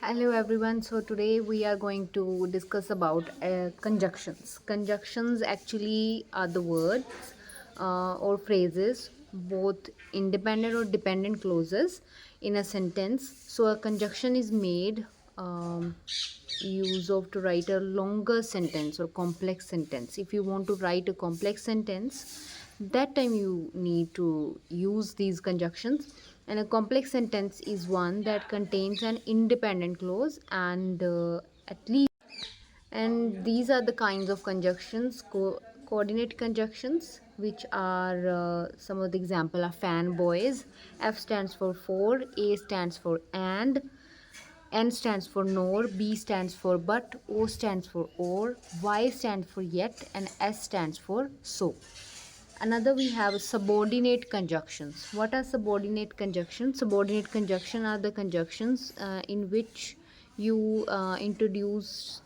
Hello everyone. So today we are going to discuss about conjunctions. Conjunctions actually are the words or phrases, both independent or dependent clauses in a sentence. So a conjunction is made use of to write a longer sentence or complex sentence. If you want to write a complex sentence, that time you need to use these conjunctions. And a complex sentence is one that contains an independent clause and at least. And these are the kinds of conjunctions: coordinate conjunctions, which are some of the example are fanboys. F stands for, A stands for and, N stands for nor, B stands for but, O stands for or, Y stands for yet, and S stands for so. Another we have subordinate conjunctions. What are subordinate conjunctions? Subordinate conjunctions are the conjunctions in which you introduce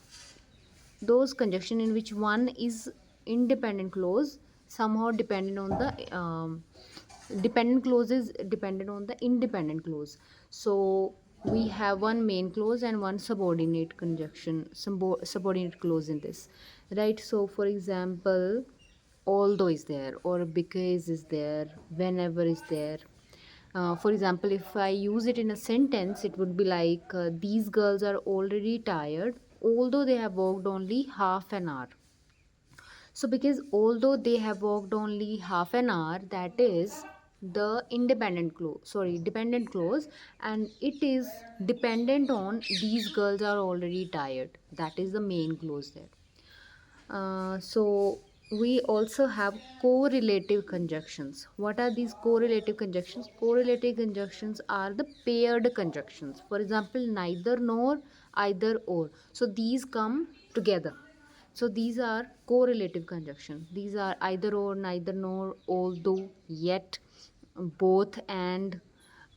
those conjunction in which one is independent clause somehow dependent on the dependent clause is dependent on the independent clause. So we have one main clause and one subordinate conjunction, subordinate clause in this, right? So for example, although is there, or because is there, whenever is there. For example, if I use it in a sentence, it would be like these girls are already tired although they have walked only half an hour. So because although they have walked only half an hour, that is the independent clause, sorry, dependent clause, and it is dependent on these girls are already tired. That is the main clause there. So we also have correlative conjunctions. What are these correlative conjunctions? Correlative conjunctions are the paired conjunctions. For example, neither nor, either or. So these come together. So these are correlative conjunctions. These are either or, neither nor, although, yet, both, and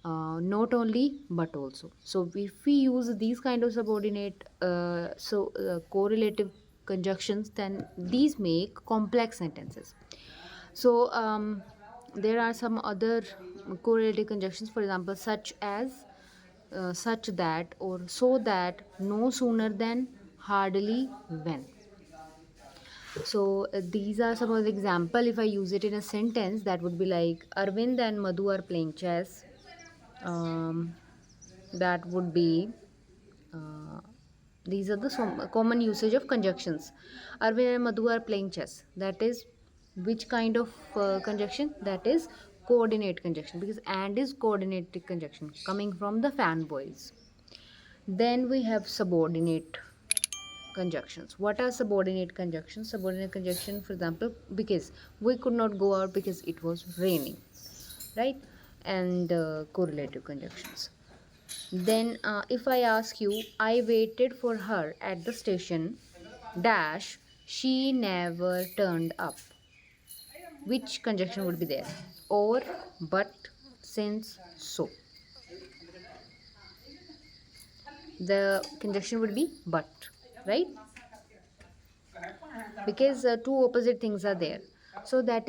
not only but also. So if we use these kind of subordinate correlative conjunctions, then these make complex sentences. So there are some other correlative conjunctions, for example, such as, such that, or so that, no sooner than, hardly, when. So these are some of the example. If I use it in a sentence, that would be like Arvind and Madhu are playing chess. That would be these are the common usage of conjunctions. Arvind and Madhu are playing chess. That is which kind of conjunction? That is coordinate conjunction, because and is coordinated conjunction coming from the fanboys. Then we have subordinate conjunctions. What are subordinate conjunctions? Subordinate conjunction, for example, because we could not go out because it was raining, right? And correlative conjunctions. Then if I ask you, I waited for her at the station dash, she never turned up, which conjunction would be there? Or, but, since, so. The conjunction would be but, right? Because two opposite things are there. So that is